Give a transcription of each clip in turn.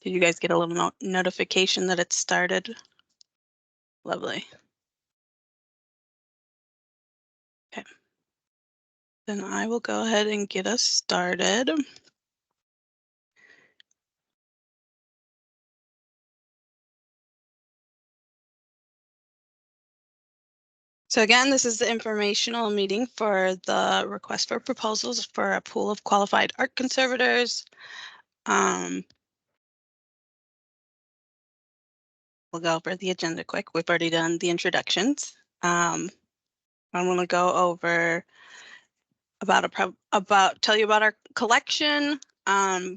Did you guys get a little notification that it started? Lovely. Okay. Then I will go ahead and get us started. So again, this is the informational meeting for the request for proposals for a pool of qualified art conservators. We'll go over the agenda quick. We've already done the introductions. I'm going to go over tell you about our collection,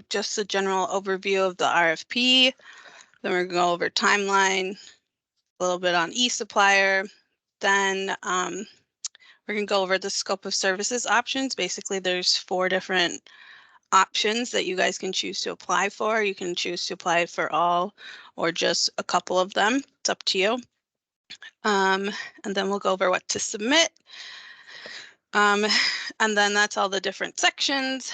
just a general overview of the RFP. Then we're going to go over timeline, a little bit on e-supplier. Then we're going to go over the scope of services options. Basically, there's 4 different options that you guys can choose to apply for. You can choose to apply for all or just a couple of them. It's up to you. And then we'll go over what to submit. And then that's all the different sections.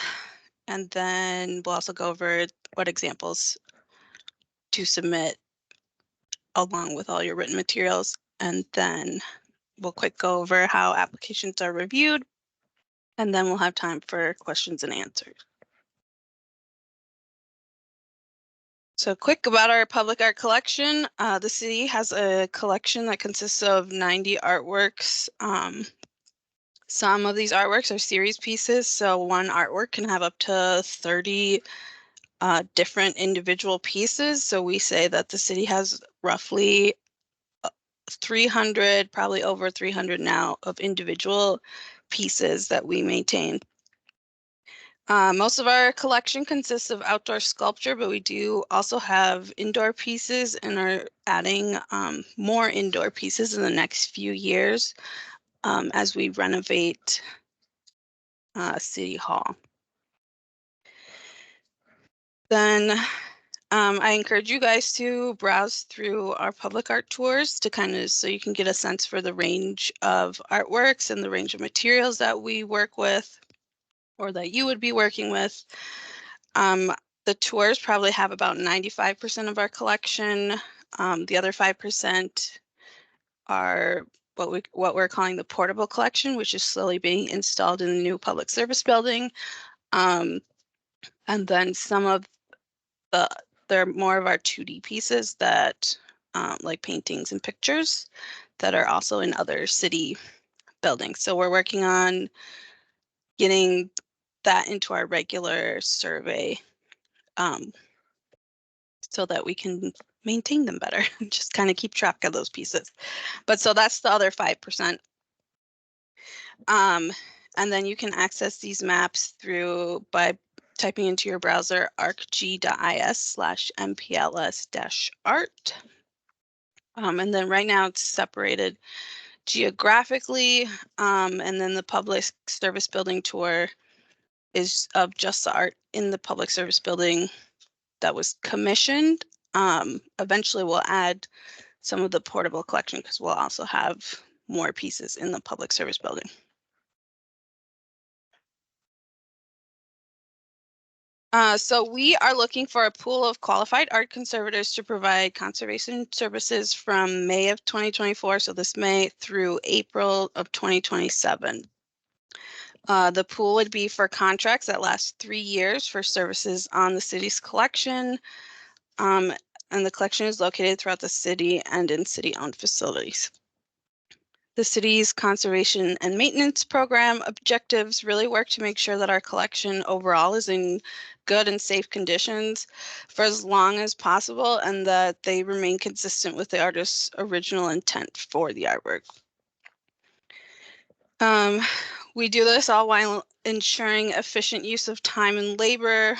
And then we'll also go over what examples to submit along with all your written materials. And then we'll quick go over how applications are reviewed. And then we'll have time for questions and answers. So quick about our public art collection. The city has a collection that consists of 90 artworks. Some of these artworks are series pieces, so one artwork can have up to 30 different individual pieces. So we say that the city has roughly 300, probably over 300 now, of individual pieces that we maintain. Most of our collection consists of outdoor sculpture, but we do also have indoor pieces and are adding more indoor pieces in the next few years as we renovate City Hall. Then I encourage you guys to browse through our public art tours to so you can get a sense for the range of artworks and the range of materials that we work with or that you would be working with. The tours probably have about 95% of our collection. The other 5% are what we're calling the portable collection, which is slowly being installed in the new public service building. And then some of they're more of our 2D pieces that like paintings and pictures that are also in other city buildings. So we're working on getting that into our regular survey so that we can maintain them better, just kind of keep track of those pieces. But so that's the other 5%. And then you can access these maps by typing into your browser arcg.is/mpls-art. And then right now it's separated geographically. And then the public service building tour is of just the art in the public service building that was commissioned. Eventually we'll add some of the portable collection because we'll also have more pieces in the public service building. So we are looking for a pool of qualified art conservators to provide conservation services from May of 2024, so this May, through April of 2027. The pool would be for contracts that last 3 years for services on the city's collection. And the collection is located throughout the city and in city-owned facilities. The city's conservation and maintenance program objectives really work to make sure that our collection overall is in good and safe conditions for as long as possible and that they remain consistent with the artist's original intent for the artwork. We do this all while ensuring efficient use of time and labor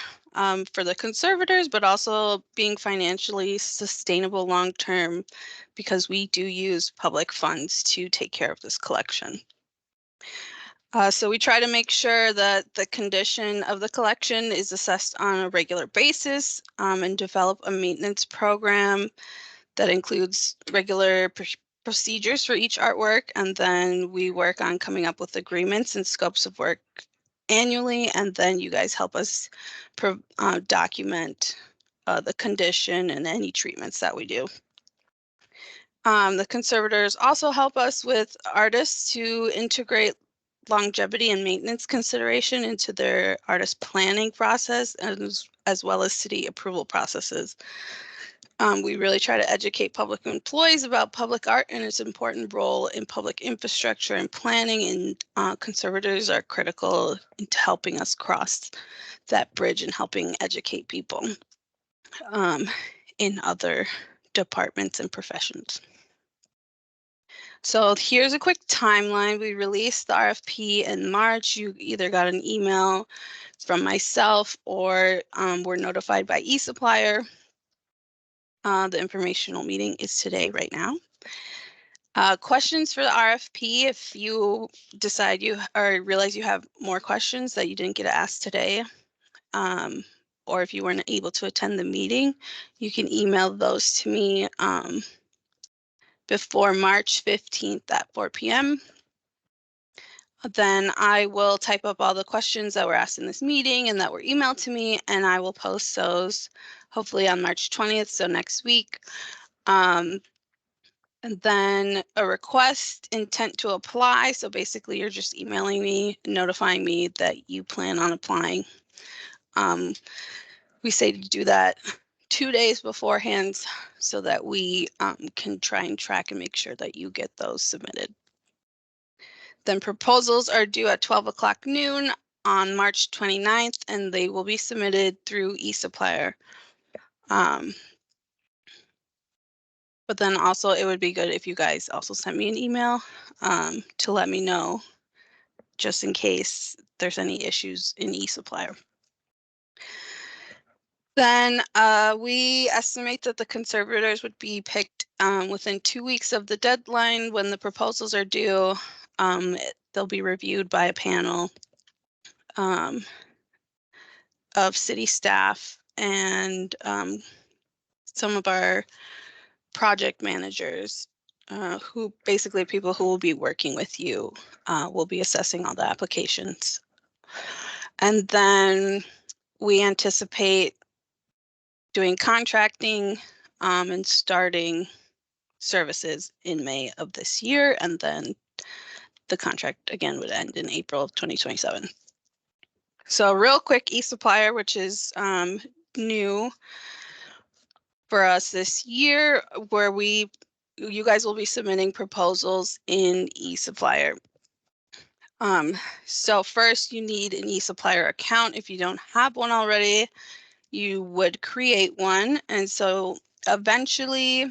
for the conservators, but also being financially sustainable long-term because we do use public funds to take care of this collection. So we try to make sure that the condition of the collection is assessed on a regular basis and develop a maintenance program that includes regular procedures for each artwork, and then we work on coming up with agreements and scopes of work annually, and then you guys help us document the condition and any treatments that we do. The conservators also help us with artists to integrate longevity and maintenance consideration into their artist planning process, as well as city approval processes. We really try to educate public employees about public art and its important role in public infrastructure and planning, and conservators are critical into helping us cross that bridge and helping educate people in other departments and professions. So here's a quick timeline. We released the RFP in March. You either got an email from myself or were notified by eSupplier. The informational meeting is today, right now. Questions for the RFP. If you decide you or realize you have more questions that you didn't get asked today, or if you weren't able to attend the meeting, you can email those to me before March 15th at 4 p.m. Then I will type up all the questions that were asked in this meeting and that were emailed to me, and I will post those hopefully on March 20th, so next week. And then a request intent to apply. So basically you're just emailing me, notifying me that you plan on applying. We say to do that 2 days beforehand so that we can try and track and make sure that you get those submitted. Then proposals are due at 12 o'clock noon on March 29th, and they will be submitted through eSupplier. But then also it would be good if you guys also sent me an email to let me know, just in case there's any issues in eSupplier. Then we estimate that the conservators would be picked within 2 weeks of the deadline when the proposals are due. They'll be reviewed by a panel of city staff and some of our project managers, who basically people who will be working with you, will be assessing all the applications. And then we anticipate doing contracting and starting services in May of this year, and then the contract again would end in April of 2027. So real quick, eSupplier, which is new for us this year, where you guys will be submitting proposals in eSupplier. So first you need an eSupplier account. If you don't have one already, you would create one. And so eventually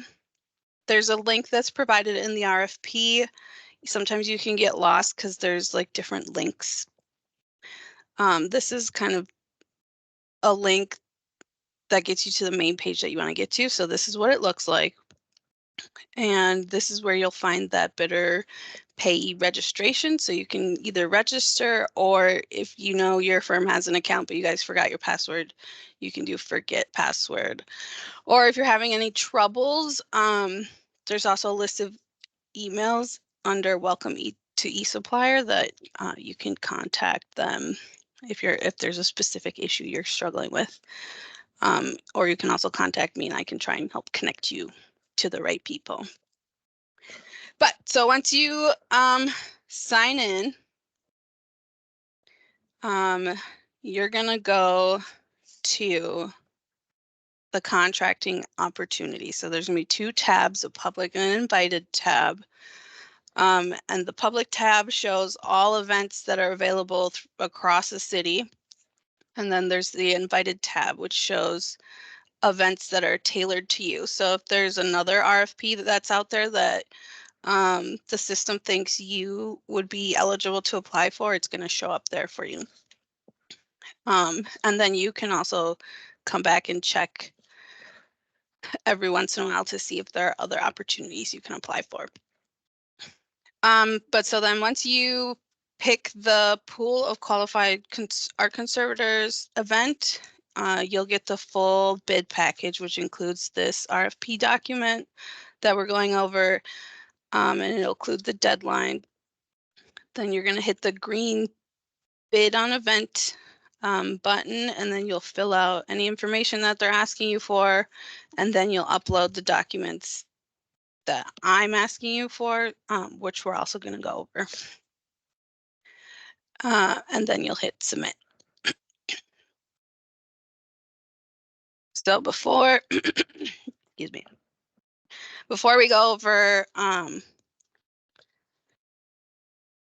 there's a link that's provided in the RFP. Sometimes you can get lost because there's like different links. This is kind of a link that gets you to the main page that you want to get to. So this is what it looks like. And this is where you'll find that bidder payee registration. So you can either register, or if you know your firm has an account but you guys forgot your password, you can do forget password. Or if you're having any troubles, there's also a list of emails under welcome to eSupplier that you can contact them if there's a specific issue you're struggling with. Or you can also contact me and I can try and help connect you to the right people. But so once you sign in, you're gonna go to the contracting opportunity. So there's gonna be 2 tabs, a public and an invited tab. And the public tab shows all events that are available across the city. And then there's the invited tab, which shows events that are tailored to you. So if there's another RFP that's out there that the system thinks you would be eligible to apply for, it's going to show up there for you. And then you can also come back and check every once in a while to see if there are other opportunities you can apply for. But so then once you pick the pool of qualified art conservators event, you'll get the full bid package, which includes this RFP document that we're going over, and it'll include the deadline. Then you're going to hit the green bid on event button, and then you'll fill out any information that they're asking you for, and then you'll upload the documents that I'm asking you for, which we're also going to go over. And then you'll hit submit. So before, excuse me, before we go over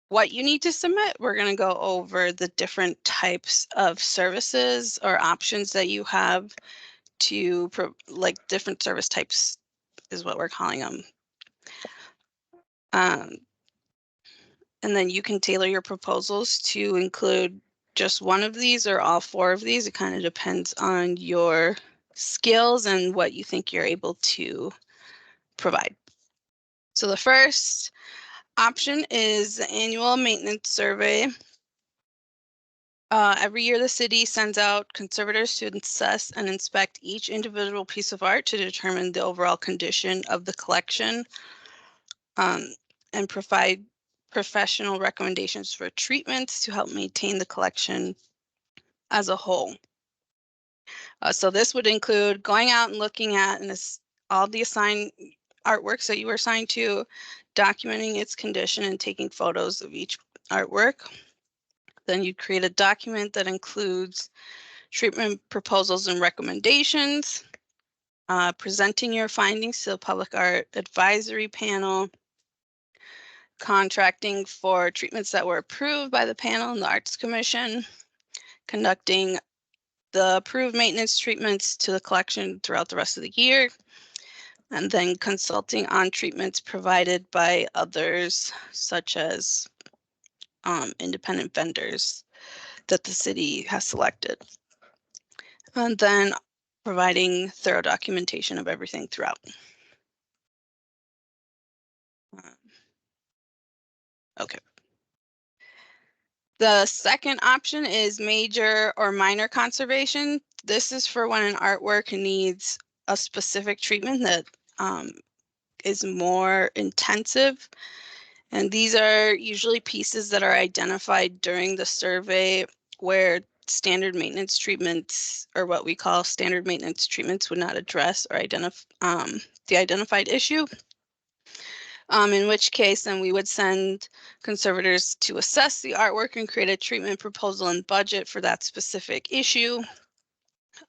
what you need to submit, we're going to go over the different types of services or options that you have to, like different service types is what we're calling them. And then you can tailor your proposals to include just one of these or all four of these. It kind of depends on your skills and what you think you're able to provide. So the first option is the annual maintenance survey. Every year the city sends out conservators to assess and inspect each individual piece of art to determine the overall condition of the collection, and provide professional recommendations for treatments to help maintain the collection as a whole. So this would include going out and looking at all the assigned artworks that you were assigned to, documenting its condition and taking photos of each artwork. Then you'd create a document that includes treatment proposals and recommendations, presenting your findings to the Public Art Advisory Panel, contracting for treatments that were approved by the panel and the Arts Commission, conducting the approved maintenance treatments to the collection throughout the rest of the year, and then consulting on treatments provided by others, such as independent vendors that the city has selected. And then providing thorough documentation of everything throughout. Okay. The second option is major or minor conservation. This is for when an artwork needs a specific treatment that is more intensive. And these are usually pieces that are identified during the survey where standard maintenance treatments, or what we call standard maintenance treatments, would not address or identify the identified issue. In which case, then we would send conservators to assess the artwork and create a treatment proposal and budget for that specific issue.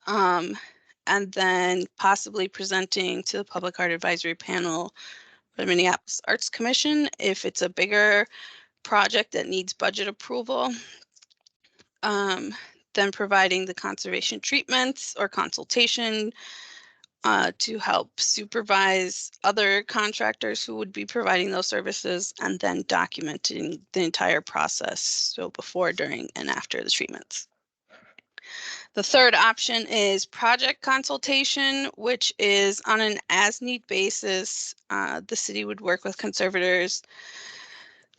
And then possibly presenting to the Public Art Advisory Panel, the Minneapolis Arts Commission, if it's a bigger project that needs budget approval. Then providing the conservation treatments or consultation to help supervise other contractors who would be providing those services, and then documenting the entire process, so before, during, and after the treatments. The third option is project consultation, which is on an as-need basis. The city would work with conservators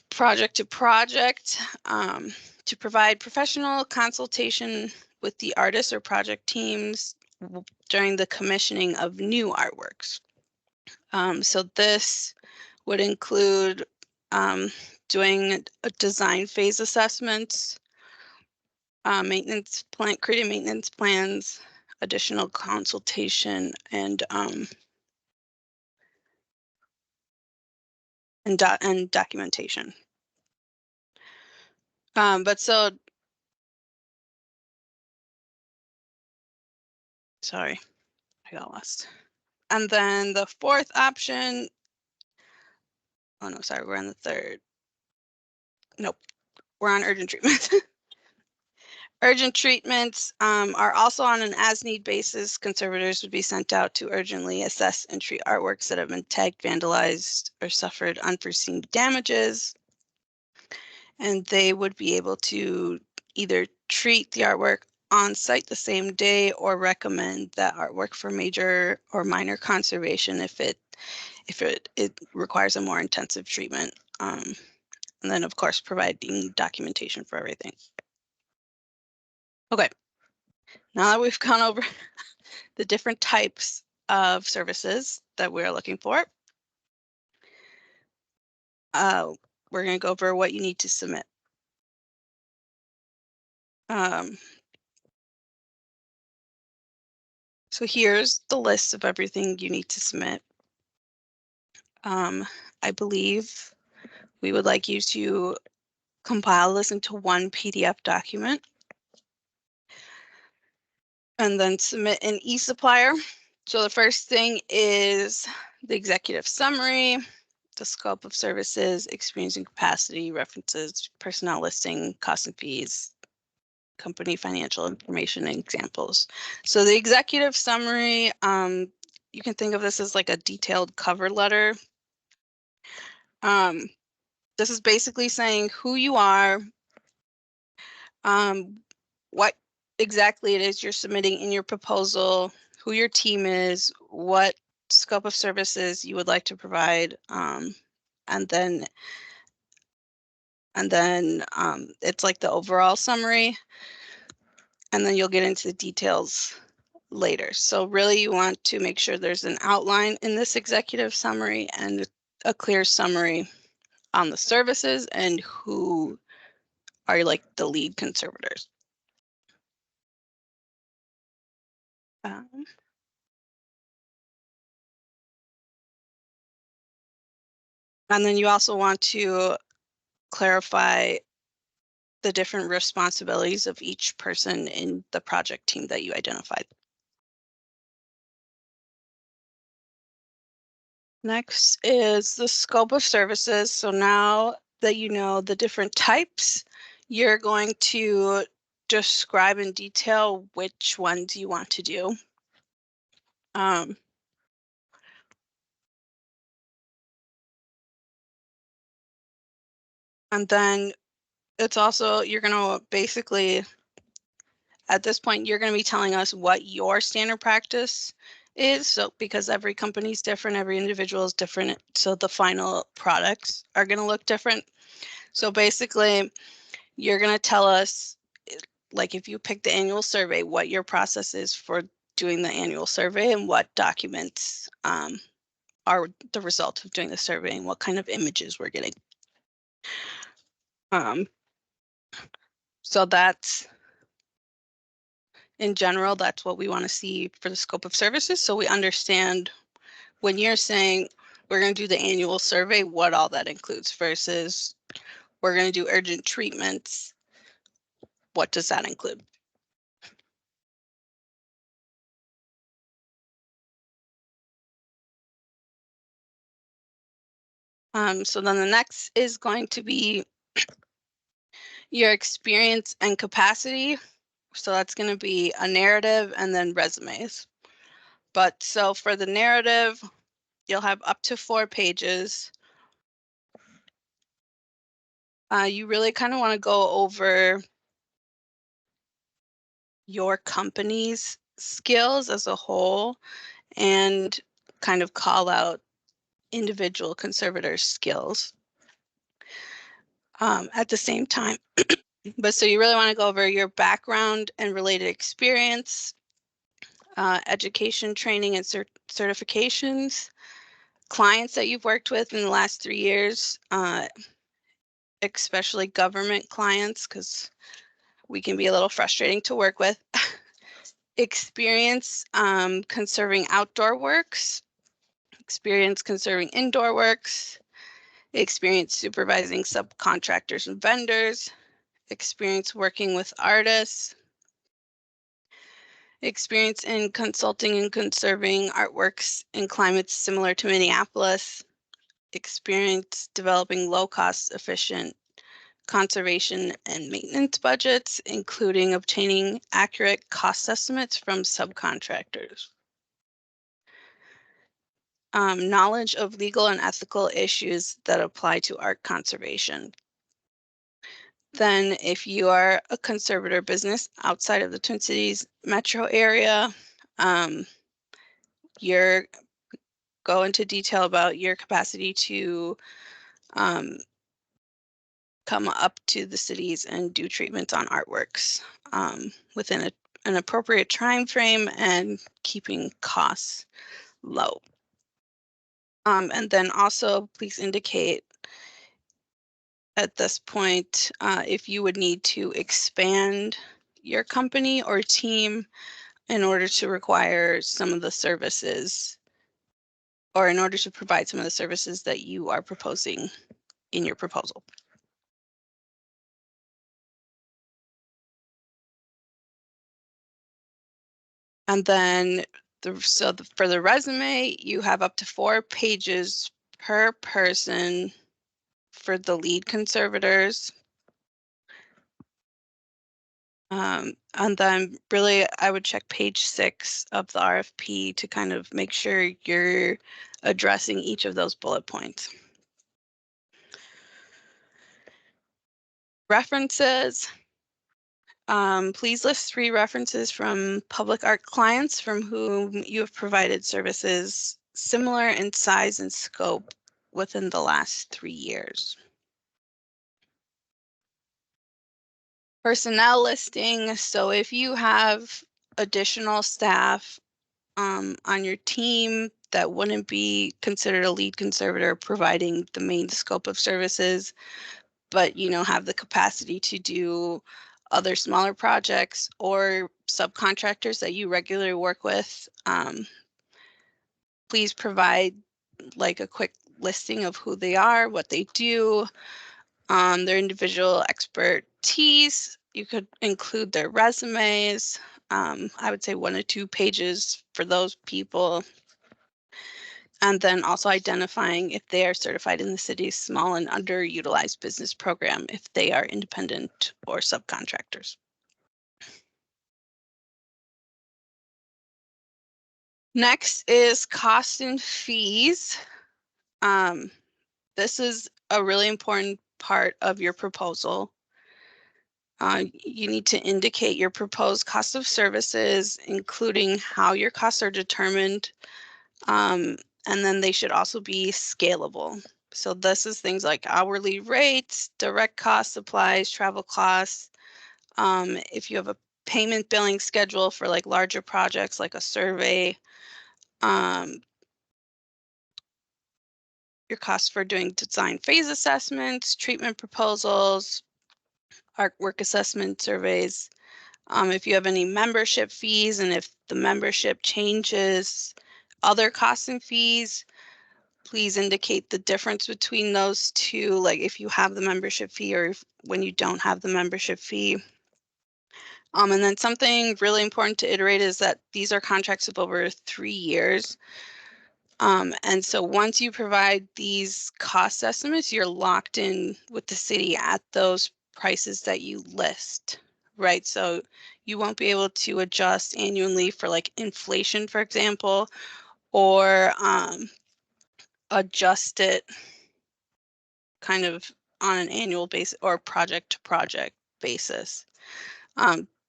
project to project to provide professional consultation with the artists or project teams during the commissioning of new artworks. So this would include doing a design phase assessments, creating maintenance plans, additional consultation, and documentation. Sorry, I got lost. And then the fourth option, oh no, sorry, we're on the third. Nope, we're on urgent treatments. Urgent treatments are also on an as-need basis. Conservators would be sent out to urgently assess and treat artworks that have been tagged, vandalized, or suffered unforeseen damages. And they would be able to either treat the artwork on site the same day or recommend that artwork for major or minor conservation if it requires a more intensive treatment. And then, of course, providing documentation for everything. Okay, now that we've gone over the different types of services that we're looking for, we're going to go over what you need to submit. So here's the list of everything you need to submit. I believe we would like you to compile this into one PDF document and then submit an e-supplier. So the first thing is the executive summary, the scope of services, experience and capacity, references, personnel listing, costs and fees, company financial information and examples. So the executive summary, you can think of this as like a detailed cover letter. This is basically saying who you are, what exactly it is you're submitting in your proposal, who your team is, what scope of services you would like to provide, and then it's like the overall summary, and then you'll get into the details later. So really you want to make sure there's an outline in this executive summary and a clear summary on the services and who are like the lead conservators. Um, and then you also want to clarify the different responsibilities of each person in the project team that you identified. Next is the scope of services. So now that you know the different types, you're going to describe in detail which ones you want to do. And then it's also, you're going to basically, at this point, you're going to be telling us what your standard practice is. So because every company is different, every individual is different. So the final products are going to look different. So basically, you're going to tell us, like if you pick the annual survey, what your process is for doing the annual survey and what documents are the result of doing the survey and what kind of images we're getting. So that's, in general, that's what we want to see for the scope of services. So we understand when you're saying we're going to do the annual survey, what all that includes versus we're going to do urgent treatments. What does that include? So then the next is going to be your experience and capacity. So that's going to be a narrative and then resumes. But so for the narrative, you'll have up to 4 pages. You really kind of want to go over your company's skills as a whole and kind of call out individual conservators' skills at the same time. But so you really want to go over your background and related experience, education, training, and certifications, clients that you've worked with in the last 3 years, especially government clients, because we can be a little frustrating to work with. Experience conserving outdoor works, experience conserving indoor works, experience supervising subcontractors and vendors, experience working with artists, experience in consulting and conserving artworks in climates similar to Minneapolis, experience developing low-cost, efficient conservation and maintenance budgets, including obtaining accurate cost estimates from subcontractors. Knowledge of legal and ethical issues that apply to art conservation. Then if you are a conservator business outside of the Twin Cities metro area, you're go into detail about your capacity to come up to the cities and do treatments on artworks within an appropriate time frame and keeping costs low. And then also please indicate at this point if you would need to expand your company or team in order to require some of the services, or in order to provide some of the services that you are proposing in your proposal. And then for the resume, you have up to 4 pages per person for the lead conservators. And then really I would check page 6 of the RFP to kind of make sure you're addressing each of those bullet points. References. Please list 3 references from public art clients from whom you have provided services similar in size and scope within the last 3 years. Personnel listing. So if you have additional staff on your team that wouldn't be considered a lead conservator providing the main scope of services, but have the capacity to do other smaller projects or subcontractors that you regularly work with, please provide like a quick listing of who they are, what they do, their individual expertise. You could include their resumes. I would say 1 to 2 pages for those people. And then also identifying if they are certified in the city's small and underutilized business program, if they are independent or subcontractors. Next is costs and fees. This is a really important part of your proposal. You need to indicate your proposed cost of services, including how your costs are determined, and then they should also be scalable. So this is things like hourly rates, direct costs, supplies, travel costs. If you have a payment billing schedule for like larger projects like a survey, your costs for doing design phase assessments, treatment proposals, artwork assessment surveys. If you have any membership fees and if the membership changes other costs and fees, please indicate the difference between those two, like if you have the membership fee or when you don't have the membership fee. And then something really important to iterate is that these are contracts of over 3 years. And so once you provide these cost estimates, you're locked in with the city at those prices that you list, right? So you won't be able to adjust annually for like inflation, for example, or adjust it kind of on an annual basis or project to project basis.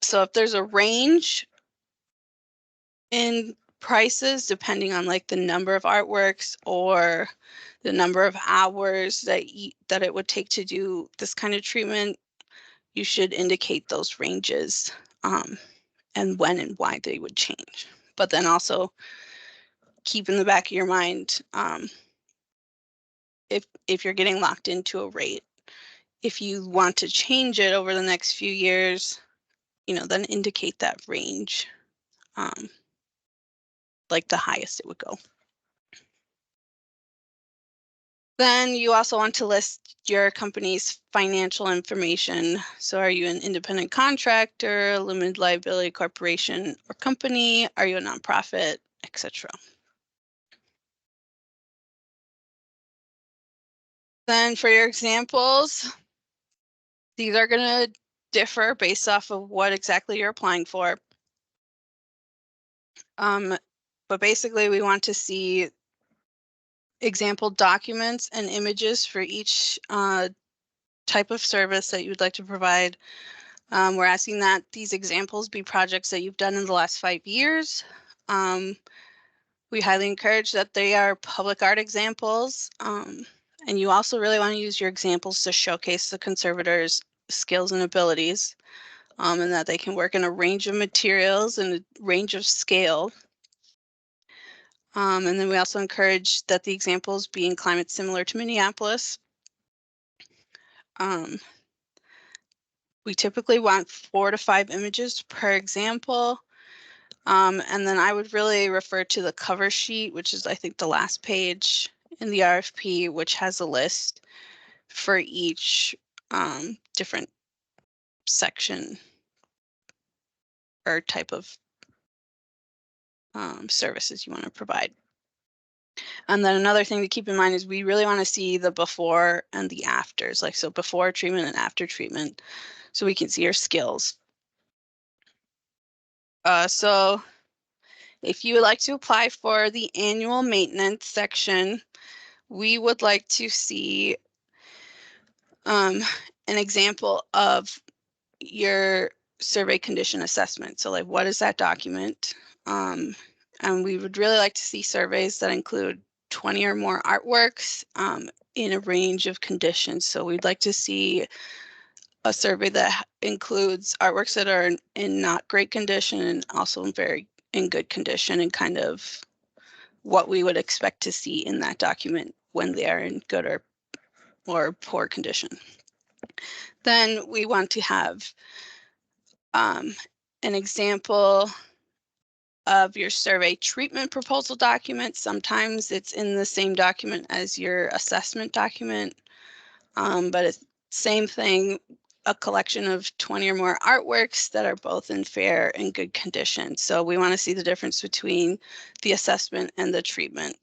So if there's a range in prices depending on like the number of artworks or the number of hours that it would take to do this kind of treatment, you should indicate those ranges, and when and why they would change. But then keep in the back of your mind, if you're getting locked into a rate, if you want to change it over the next few years, then indicate that range, like the highest it would go. Then you also want to list your company's financial information. So are you an independent contractor, limited liability corporation or company? Are you a nonprofit, etc.? Then for your examples, these are going to differ based off of what exactly you're applying for. But basically we want to see example documents and images for each type of service that you would like to provide. We're asking that these examples be projects that you've done in the last 5 years. We highly encourage that they are public art examples. And you also really want to use your examples to showcase the conservators' skills and abilities, and that they can work in a range of materials and a range of scale. And then we also encourage that the examples be in climates similar to Minneapolis. We typically want 4 to 5 images per example. And then I would really refer to the cover sheet, which is I think the last page in the RFP, which has a list for each different section or type of services you want to provide. And then another thing to keep in mind is we really want to see the before and the afters, like so before treatment and after treatment, so we can see your skills. So if you would like to apply for the annual maintenance section, we would like to see an example of your survey condition assessment. So like, what is that document? And we would really like to see surveys that include 20 or more artworks in a range of conditions. So we'd like to see a survey that includes artworks that are in not great condition and also in good condition, and kind of what we would expect to see in that document when they are in good or poor condition. Then we want to have an example of your survey treatment proposal document. Sometimes it's in the same document as your assessment document, but it's same thing, a collection of 20 or more artworks that are both in fair and good condition. So we want to see the difference between the assessment and the treatment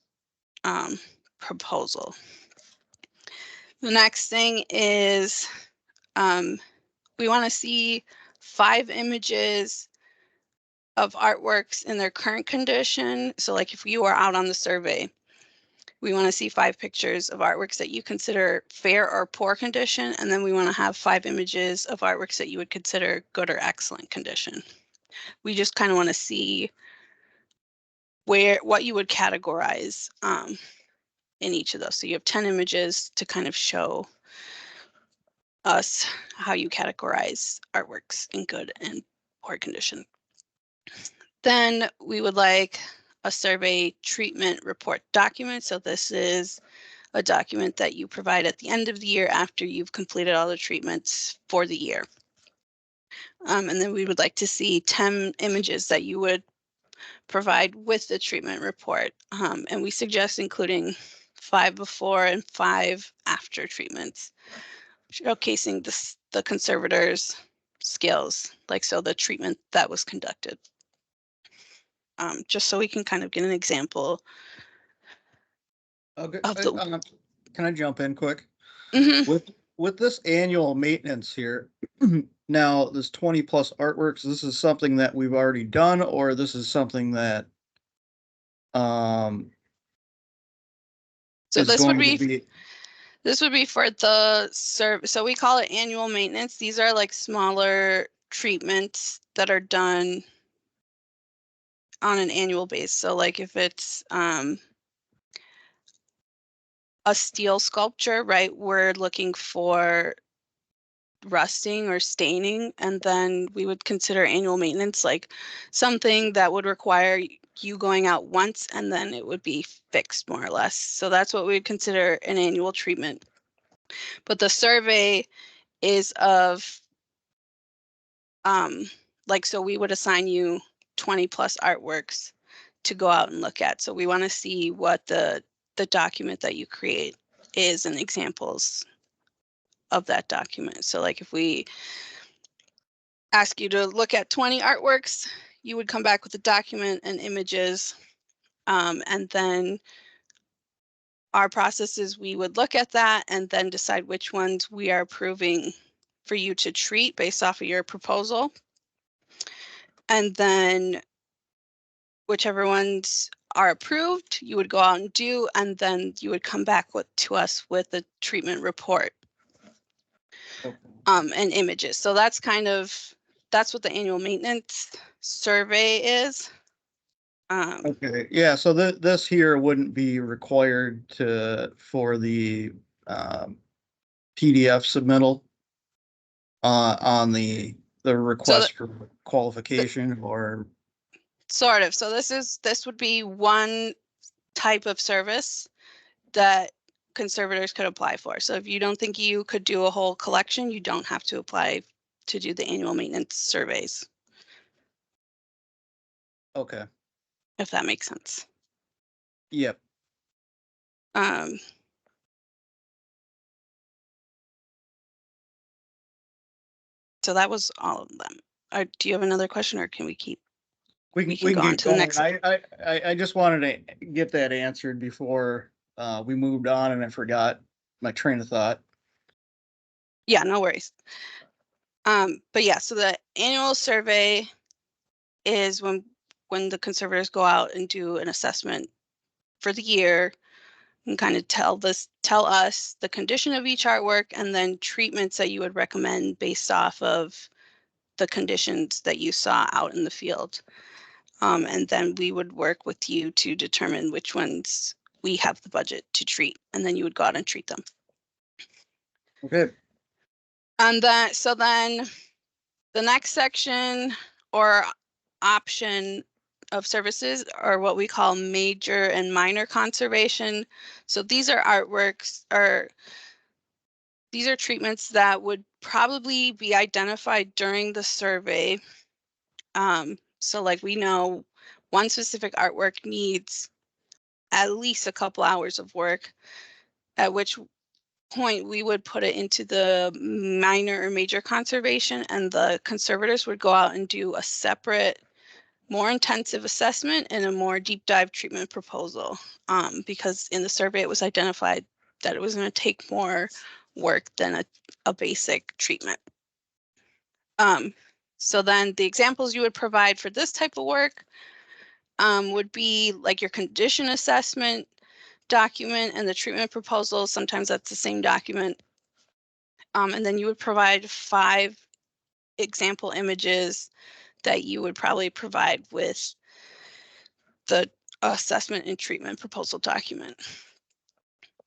proposal. The next thing is we want to see 5 images of artworks in their current condition. So like if you are out on the survey, we want to see 5 pictures of artworks that you consider fair or poor condition, and then we want to have 5 images of artworks that you would consider good or excellent condition. We just kind of want to see what you would categorize in each of those. So you have 10 images to kind of show us how you categorize artworks in good and poor condition. Then we would like a survey treatment report document. So this is a document that you provide at the end of the year after you've completed all the treatments for the year. And then we would like to see 10 images that you would provide with the treatment report. And we suggest including 5 before and 5 after treatments, showcasing the conservators' skills, like so the treatment that was conducted. Just so we can kind of get an example. Okay, can I jump in quick? Mm-hmm. With this annual maintenance here, now this 20 plus artworks, this is something that we've already done, or this is something that So is this would going to be this would be for the so we call it annual maintenance. These are like smaller treatments that are done on an annual basis. So like if it's a steel sculpture, right, we're looking for rusting or staining, and then we would consider annual maintenance like something that would require you going out once and then it would be fixed more or less. So that's what we would consider an annual treatment. But the survey is of like, so we would assign you 20 plus artworks to go out and look at. So we want to see what the document that you create is and examples of that document. So like if we ask you to look at 20 artworks, you would come back with a document and images. And then our process is we would look at that and then decide which ones we are approving for you to treat based off of your proposal. And then whichever ones are approved, you would go out and do, and then you would come back to us with a treatment report. Okay. And images. So that's what the annual maintenance survey is. Okay, yeah, so this here wouldn't be required for the PDF submittal on the request for qualification, or sort of. So this would be one type of service that conservators could apply for. So if you don't think you could do a whole collection, you don't have to apply to do the annual maintenance surveys. Okay. if that makes sense. Yep. Um, so that was all of them. Do you have another question, or can we keep? We can We go can on keep to the going. next. I just wanted to get that answered before we moved on, and I forgot my train of thought. Yeah, no worries. But yeah, so the annual survey is when the conservators go out and do an assessment for the year and kind of tell us the condition of each artwork and then treatments that you would recommend based off of the conditions that you saw out in the field. And then we would work with you to determine which ones we have the budget to treat, and then you would go out and treat them. Okay. And so then the next section or option of services are what we call major and minor conservation. So these are artworks, or these are treatments that would probably be identified during the survey. So like we know one specific artwork needs at least a couple hours of work, at which point we would put it into the minor or major conservation, and the conservators would go out and do a separate, more intensive assessment and a more deep dive treatment proposal, because in the survey it was identified that it was going to take more work than a basic treatment. So then the examples you would provide for this type of work would be like your condition assessment document and the treatment proposal. Sometimes that's the same document. And then you would provide 5 example images that you would probably provide with the assessment and treatment proposal document.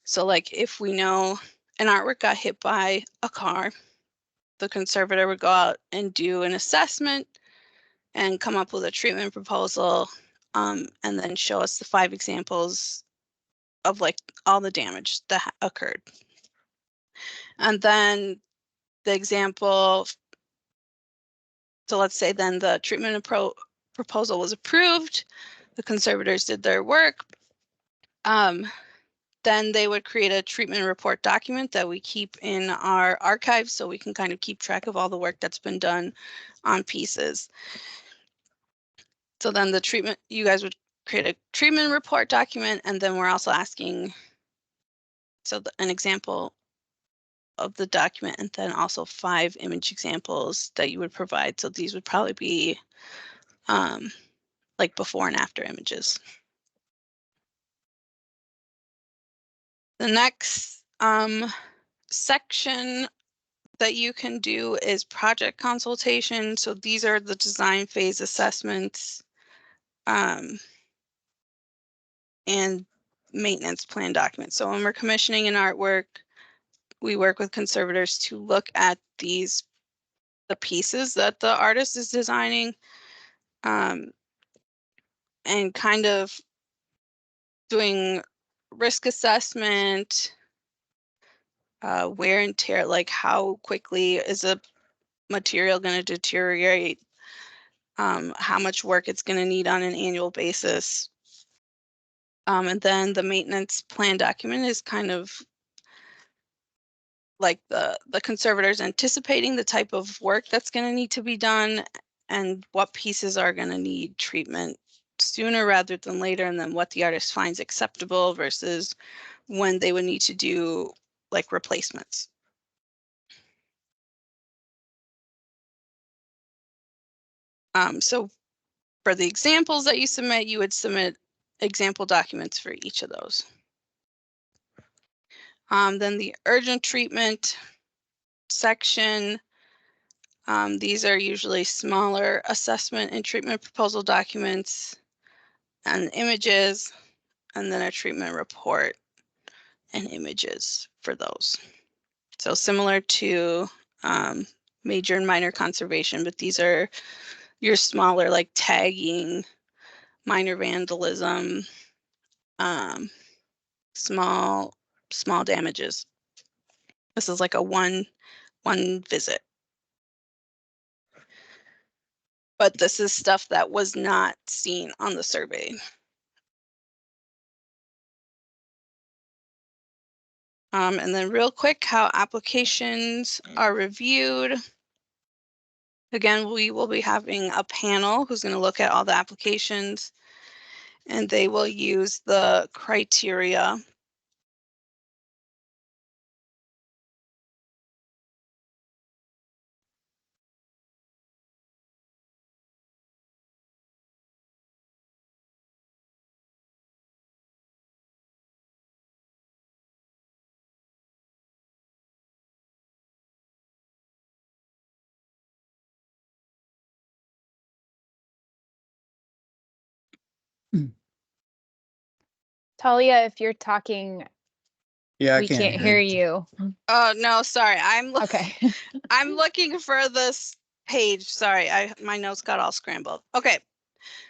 So like if we know an artwork got hit by a car, the conservator would go out and do an assessment and come up with a treatment proposal, and then show us the 5 examples of like all the damage that occurred. And then the example, so let's say then the treatment proposal was approved, the conservators did their work, then they would create a treatment report document that we keep in our archives so we can kind of keep track of all the work that's been done on pieces. So then the treatment, you guys would create a treatment report document, and then we're also asking, so an example of the document, and then also 5 image examples that you would provide. So these would probably be like before and after images. The next section that you can do is project consultation. So these are the design phase assessments and maintenance plan documents. So when we're commissioning an artwork, we work with conservators to look at the pieces that the artist is designing, and kind of doing risk assessment, wear and tear, like how quickly is a material going to deteriorate, how much work it's going to need on an annual basis. And then the maintenance plan document is kind of like the conservators anticipating the type of work that's going to need to be done and what pieces are going to need treatment sooner rather than later, and then what the artist finds acceptable versus when they would need to do like replacements. So for the examples that you submit, you would submit example documents for each of those. Then the urgent treatment section, these are usually smaller assessment and treatment proposal documents and images, and then a treatment report and images for those. So similar to major and minor conservation, but these are your smaller, like tagging, minor vandalism, small damages. This is like a one visit. but this is stuff that was not seen on the survey. And then real quick, how applications are reviewed. Again, we will be having a panel who's going to look at all the applications, and they will use the criteria. Talia, if you're talking, Yeah, I we can't hear you. Oh, no, sorry. Okay. I'm looking for this page. Sorry, my notes got all scrambled. Okay.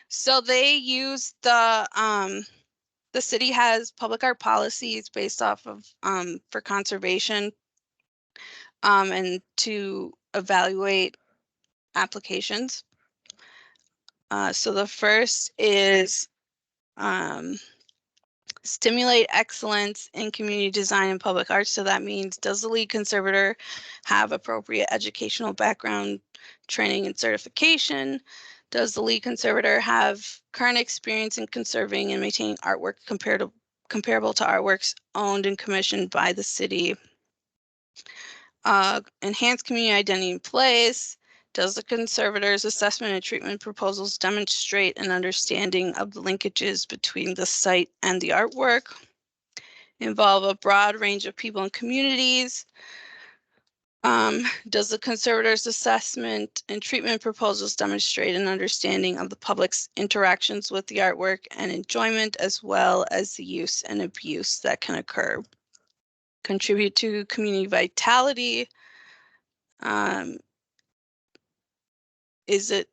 So they use the city has public art policies based off of for conservation and to evaluate applications. So the first is stimulate excellence in community design and public arts. So that means, does the lead conservator have appropriate educational background, training, and certification? Does the lead conservator have current experience in conserving and maintaining artwork comparable to artworks owned and commissioned by the city? Enhance community identity in place. Does the conservator's assessment and treatment proposals demonstrate an understanding of the linkages between the site and the artwork? Involve a broad range of people and communities? Does the conservator's assessment and treatment proposals demonstrate an understanding of the public's interactions with the artwork and enjoyment, as well as the use and abuse that can occur? Contribute to community vitality? Is it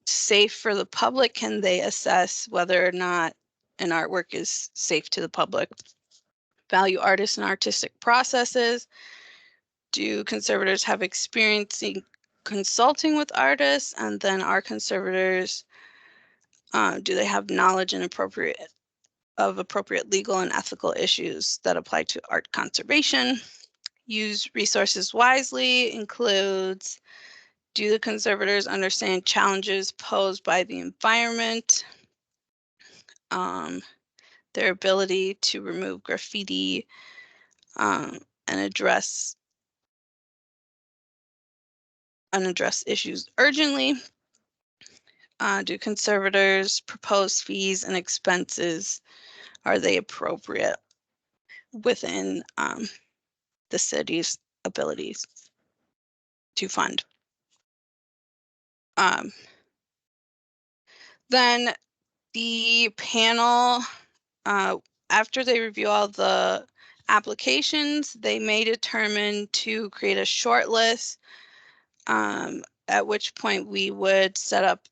safe for the public? Can they assess whether or not an artwork is safe to the public? Value artists and artistic processes. Do conservators have experience in consulting with artists? And then are conservators, do they have knowledge and appropriate legal and ethical issues that apply to art conservation? Use resources wisely includes, do the conservators understand challenges posed by the environment? Their ability to remove graffiti and address issues urgently? Do conservators propose fees and expenses? Are they appropriate within the city's abilities to fund? Then the panel, after they review all the applications, they may determine to create a short list, at which point we would set up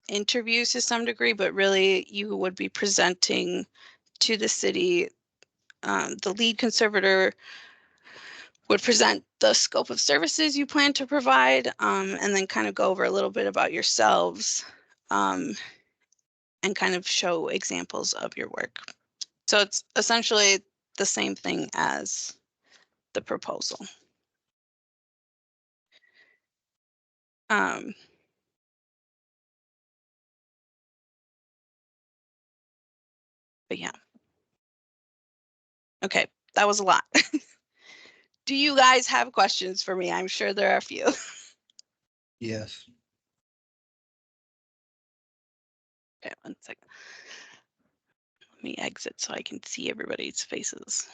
interviews to some degree, but really you would be presenting to the city. The lead conservator would present the scope of services you plan to provide, and then kind of go over a little bit about yourselves, and kind of show examples of your work. So it's essentially the same thing as the proposal. But yeah. Okay, that was a lot. Do you guys have questions for me? I'm sure there are a few. Yes. Okay, one second. Let me exit so I can see everybody's faces.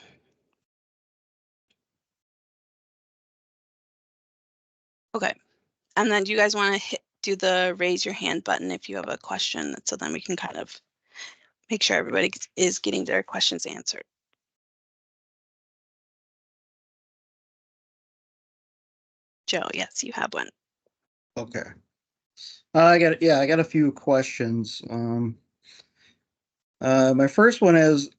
Okay, and then do you guys want to do the raise your hand button if you have a question, so then we can kind of make sure everybody is getting their questions answered. Joe, yes, you have one. Okay. I got a few questions. My first one is,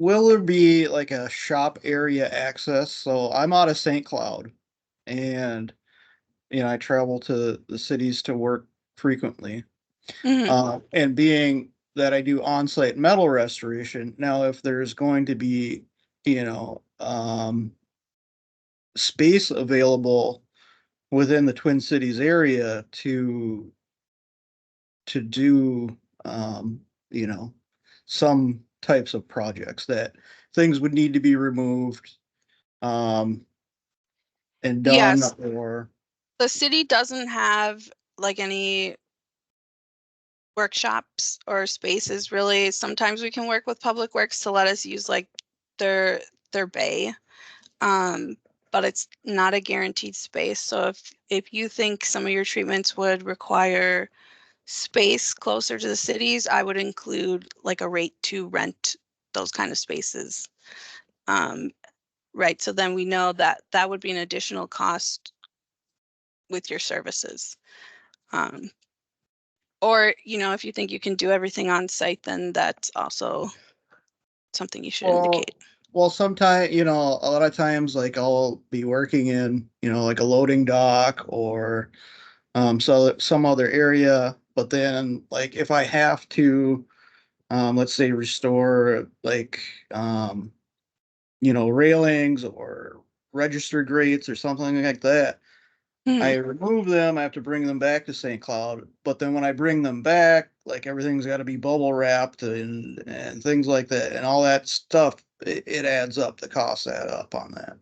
will there be like a shop area access? So I'm out of St. Cloud, and I travel to the cities to work frequently. Mhm. And being that I do on-site metal restoration, now if there's going to be, you know, space available within the Twin Cities area to do, um, you know, some types of projects that things would need to be removed, um, and done, Yes, or, the city doesn't have like any workshops or spaces really. Sometimes we can work with Public Works to let us use like their bay. Um, but it's not a guaranteed space. So if you think some of your treatments would require space closer to the cities, I would include like a rate to rent those kind of spaces. Right, so then we know that that would be an additional cost with your services. Um, or, if you think you can do everything on site, then that's also something you should well, indicate. sometimes, a lot of times, like I'll be working in, like a loading dock or, so some other area, but then like if I have to, let's say restore like, railings or register grates or something like that, I Mhm. remove them, I have to bring them back to St. Cloud, but then when I bring them back, like everything's got to be bubble wrapped and things like that, and all that stuff, it adds up. The costs add up on that.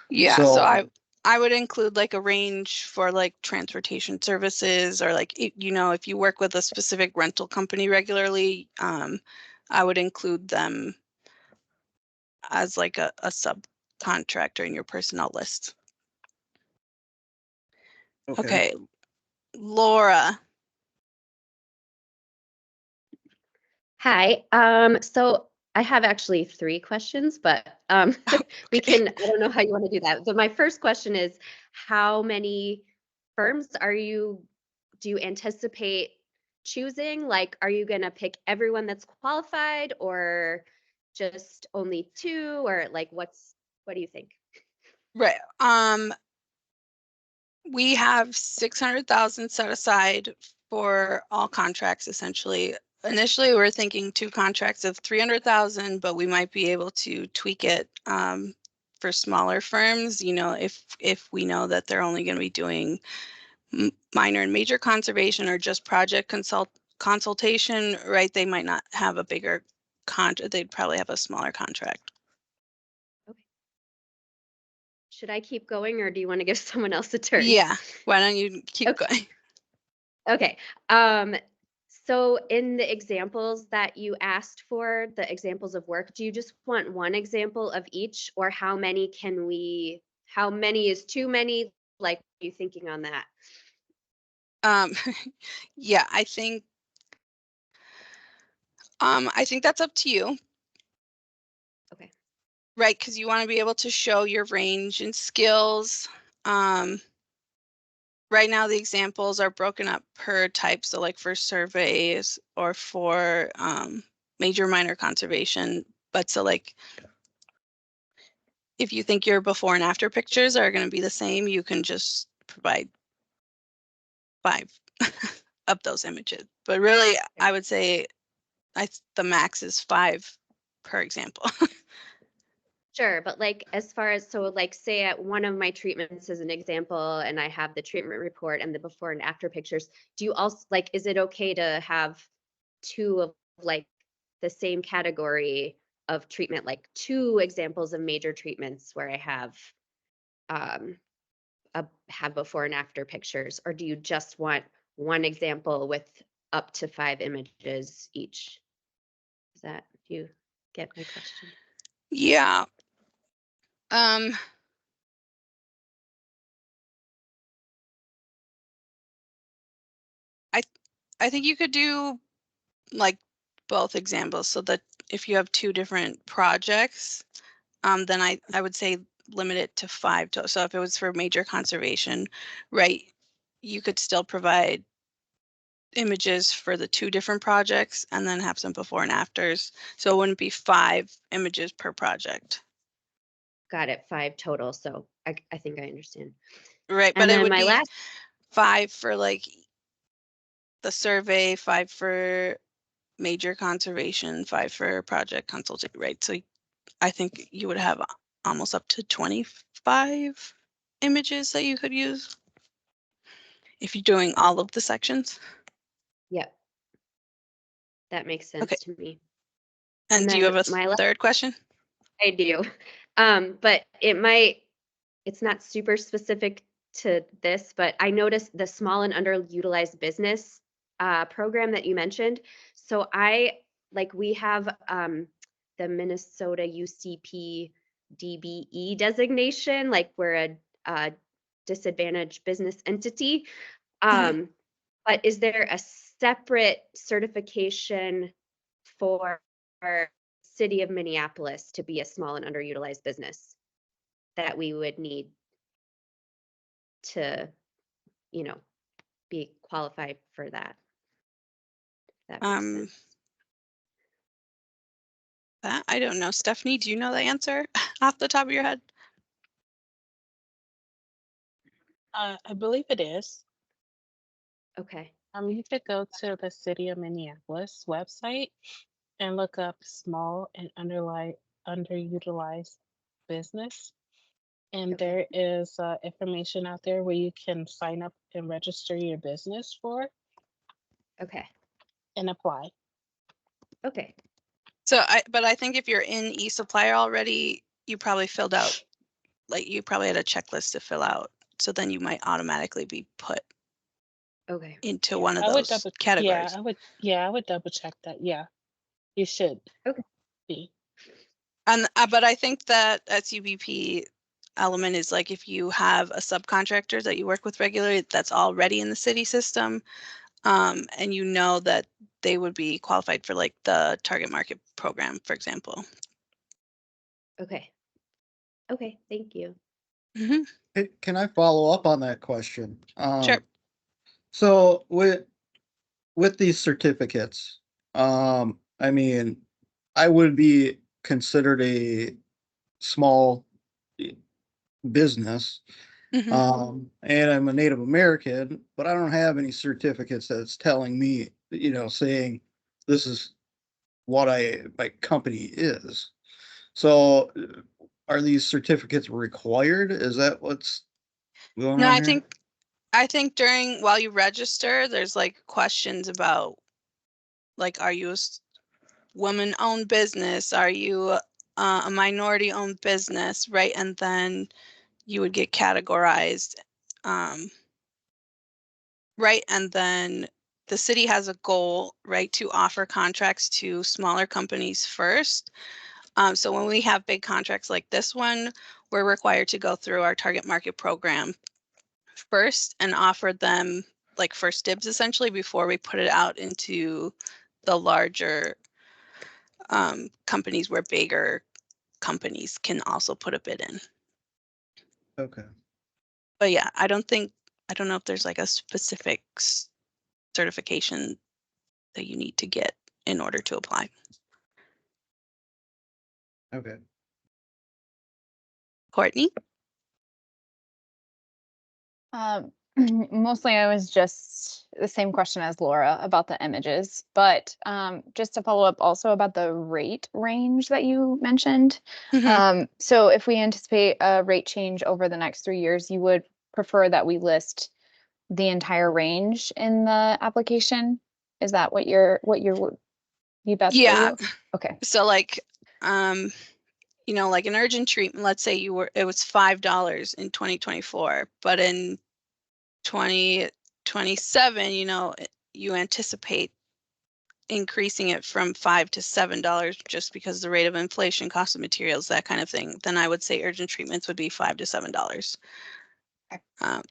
Yeah, so So, I would include like a range for like transportation services, or like, if you work with a specific rental company regularly, I would include them as like a subcontractor in your personnel list. okay. Okay, Laura. Hi. So I have actually three questions, but we Okay. can, I don't know how you want to do that. So my first question is, how many firms do you anticipate choosing? Like, are you going to pick everyone that's qualified or just only two, or like what do you think? Right. We have 600,000 set aside for all contracts, essentially. Initially, we are thinking 2 contracts of 300,000, but we might be able to tweak it for smaller firms. If we know that they're only going to be doing minor and major conservation or just project consultation, right? They might not have a bigger contract. They'd probably have a smaller contract. Okay. Should I keep going or do you want to give someone else a turn? Yeah. Why don't you keep Okay. going? Okay. So in the examples that you asked for, the examples of work, do you just want one example of each, or how many is too many? Like, are you thinking on that? Um, yeah, I think that's up to you, Okay. right? Because you want to be able to show your range and skills. Um, right now, the examples are broken up per type. So like for surveys or for major minor conservation. But so like, if you think your before and after pictures are going to be the same, you can just provide 5 of those images. But really, I would say the max is 5 per example. Sure, but like as far as, so like say at one of my treatments as an example, and I have the treatment report and the before and after pictures, do you also like, is it okay to have two of like the same category of treatment, like 2 examples of major treatments where I um have before and after pictures, or do you just want one example with up to 5 images each? Do you get my question? Yeah. Um, I think you could do like both examples, so that if you have 2 different projects, then I would say limit it to 5 total. So if it was for major conservation, right, you could still provide images for the 2 different projects and then have some before and afters. So it wouldn't be 5 images per project. Got it, 5 total. So I think I understand. Right, but And it then would my be last, 5 for like the survey, 5 for major conservation, 5 for project consulting, right? So I think you would have almost up to 25 images that you could use if you're doing all of the sections. yep, that makes Okay. sense to me. And And do you then have a my last, third question? I do. But it's not super specific to this, but I noticed the small and underutilized business program that you mentioned. So we have the Minnesota UCP DBE designation, like we're a disadvantaged business entity. Mhm. But is there a separate certification for City of Minneapolis to be a small and underutilized business that we would need to, you know, be qualified for that? If that makes Um, sense. that I don't know. Stephanie, do you know the answer off the top of your head? I believe it is. Okay. You could go to the City of Minneapolis website and look up small and underutilized business. And Okay. there is information out there where you can sign up and register your business for Okay. and apply. Okay. But I think if you're in eSupplier already, you probably filled out, like you probably had a checklist to fill out. So then you might automatically be put Okay. into one of I would those categories. I would double check that. Yeah, you should Okay. be. And but I think that SUBP element is like if you have a subcontractor that you work with regularly that's already in the city system, and you know that they would be qualified for like the target market program, for example. Okay. Okay. Thank you. Mhm. Can I follow up on that question? Sure. So with these certificates, I mean, I would be considered a small business, Mhm. and I'm a Native American, but I don't have any certificates that's telling me, saying this is what my company is. So, are these certificates required? Is that what's going No, on here? I think while you register, there's like questions about like, are you a woman-owned business? Are you a minority-owned business? Right, and then you would get categorized. Um, right, and then the city has a goal, right, to offer contracts to smaller companies first. So when we have big contracts like this one, we're required to go through our target market program first and offer them like first dibs essentially before we put it out into the larger companies where bigger companies can also put a bid in. Okay. But yeah, I don't know if there's like a specific certification that you need to get in order to apply. Okay. Courtney? Mostly I was just the same question as Laura about the images, but just to follow up also about the rate range that you mentioned. Mhm. So if we anticipate a rate change over the next 3 years, you would prefer that we list the entire range in the application? Is that what would be best for Yeah. you? Okay. So like, like an urgent treatment, let's say it was $5 in 2024, but in 2027, you anticipate increasing it from $5 to $7 just because the rate of inflation, cost of materials, that kind of thing, then I would say urgent treatments would be $5 to $7. Okay.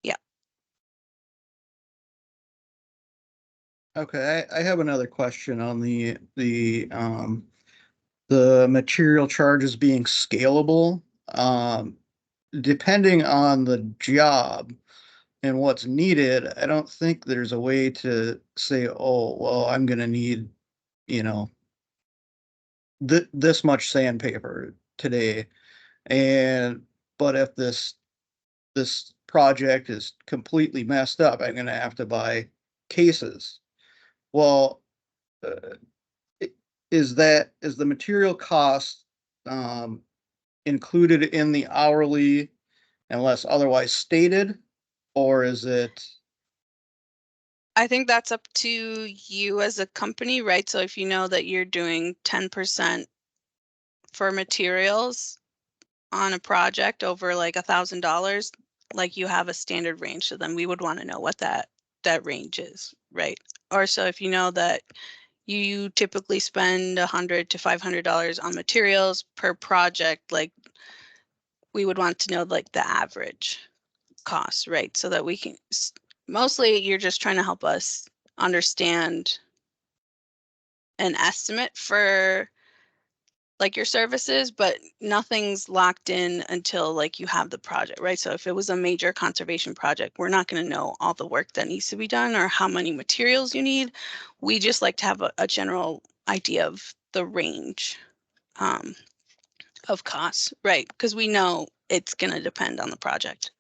Yeah. Okay. I have another question on the material charges being scalable. Depending on the job and what's needed, I don't think there's a way to say, oh, well, I'm going to need, you know, this much sandpaper today. And, but if this this project is completely messed up. I'm gonna have to buy cases. Well, uh, is the material cost included in the hourly unless otherwise stated, or is it? I think that's up to you as a company, right? So if you know that you're doing 10% for materials on a project over like $1,000, like you have a standard range. So then we would want to know what that range is, right? Or so if you know that you typically spend $100 to $500 on materials per project, like we would want to know like the average cost, right? So that we can, mostly you're just trying to help us understand an estimate for like your services, but nothing's locked in until like you have the project, right? So if it was a major conservation project, we're not going to know all the work that needs to be done or how many materials you need. We just like to have a general idea of the range of costs, right? Because we know it's going to depend on the project.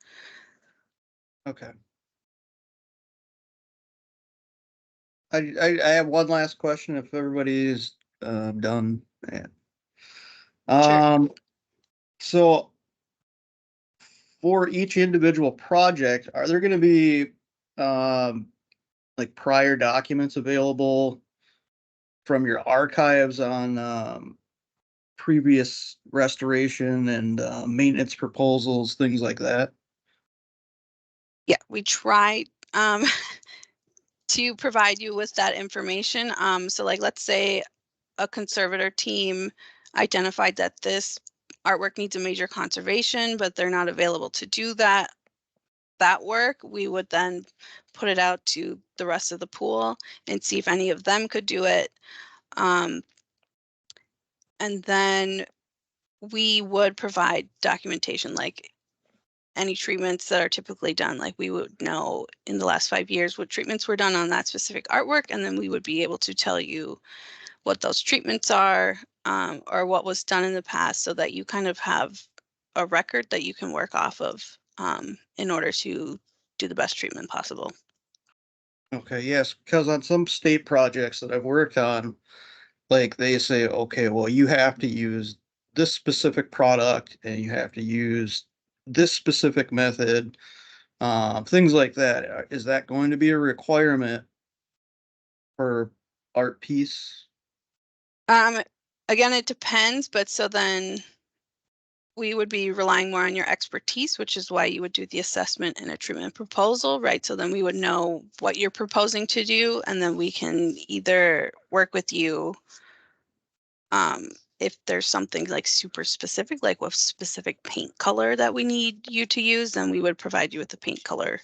Okay. I have one last question if everybody's done. Yeah. Sure. So for each individual project, are there gonna be like prior documents available from your archives on previous restoration and maintenance proposals, things like that? Yeah, we try to provide you with that information. So like, let's say a conservator team identified that this artwork needs a major conservation, but they're not available to do that work, we would then put it out to the rest of the pool and see if any of them could do it. And then we would provide documentation, like any treatments that are typically done. Like we would know in the last 5 years what treatments were done on that specific artwork, and then we would be able to tell you what those treatments are, or what was done in the past, so that you kind of have a record that you can work off of in order to do the best treatment possible. Okay, yes, because on some state projects that I've worked on, like they say, okay, well, you have to use this specific product and you have to use this specific method, things like that. Is that going to be a requirement for art piece? Um, Again, it depends, but so then we would be relying more on your expertise, which is why you would do the assessment and a treatment proposal, right? So then we would know what you're proposing to do, and then we can either work with you if there's something like super specific, like what specific paint color that we need you to use, then we would provide you with the paint color.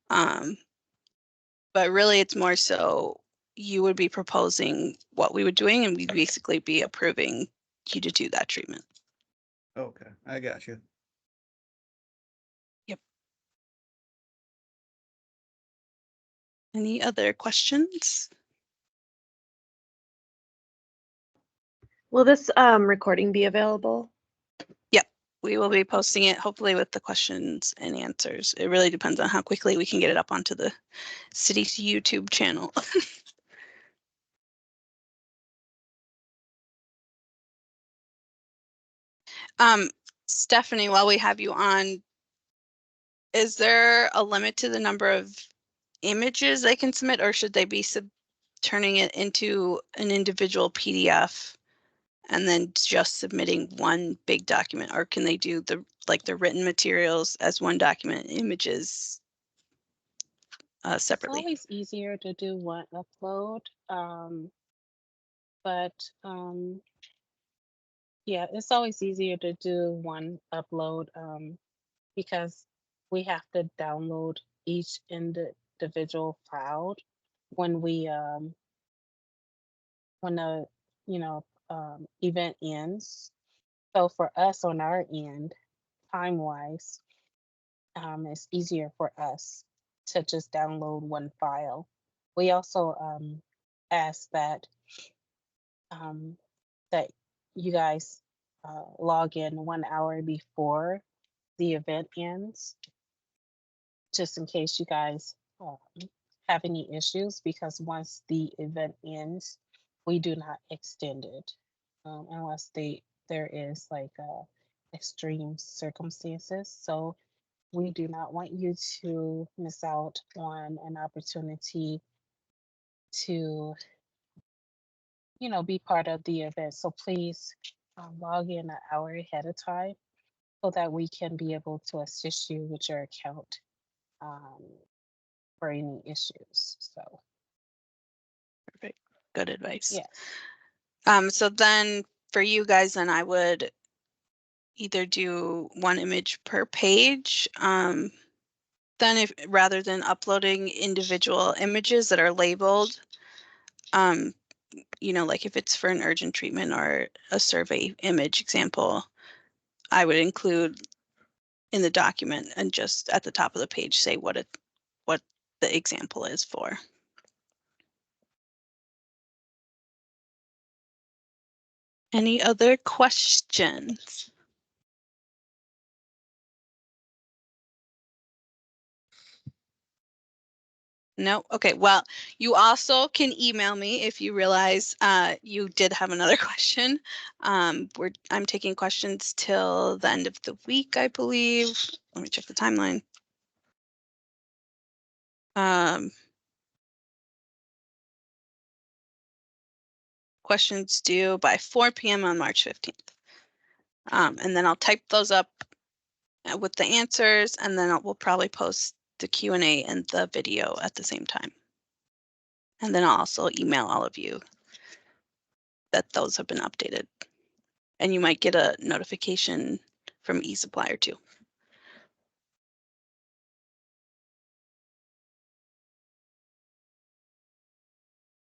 But really, it's more so you would be proposing what we were doing, and we'd basically be approving you to do that treatment. Okay, I got you. Yep. Any other questions? Will this recording be available? Yep. We will be posting it hopefully with the questions and answers. It really depends on how quickly we can get it up onto the city's YouTube channel. Stephanie, while we have you on, is there a limit to the number of images they can submit, or should they be turning it into an individual PDF and then just submitting one big document, or can they do the written materials as one document, images It's separately? always easier to do one upload, but yeah, it's always easier to do one upload because we have to download each individual file when we when the event ends. So for us on our end, time wise, it's easier for us to just download one file. We also ask that um, that you guys log in 1 hour before the event ends just in case you guys have any issues, because once the event ends, we do not extend it unless there is like extreme circumstances. So we do not want you to miss out on an opportunity to, you know, be part of the event. So please log in an hour ahead of time so that we can be able to assist you with your account for any issues. So Perfect. Good advice. yes. So then for you guys, then I would either do one image per page. Then if rather than uploading individual images that are labeled, you know, like if it's for an urgent treatment or a survey image example, I would include in the document and just at the top of the page say what the example is for. Any other questions? No? Okay, well, you also can email me if you realize you did have another question. I'm taking questions till the end of the week, I believe. Let me check the timeline. Questions due by 4 p.m. on March 15th. And then I'll type those up with the answers, and then we'll probably post the Q&A and the video at the same time. And then I'll also email all of you that those have been updated. And you might get a notification from eSupplier too.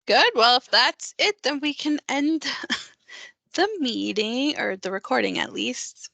Good, well, if that's it, then we can end the meeting, or the recording at least.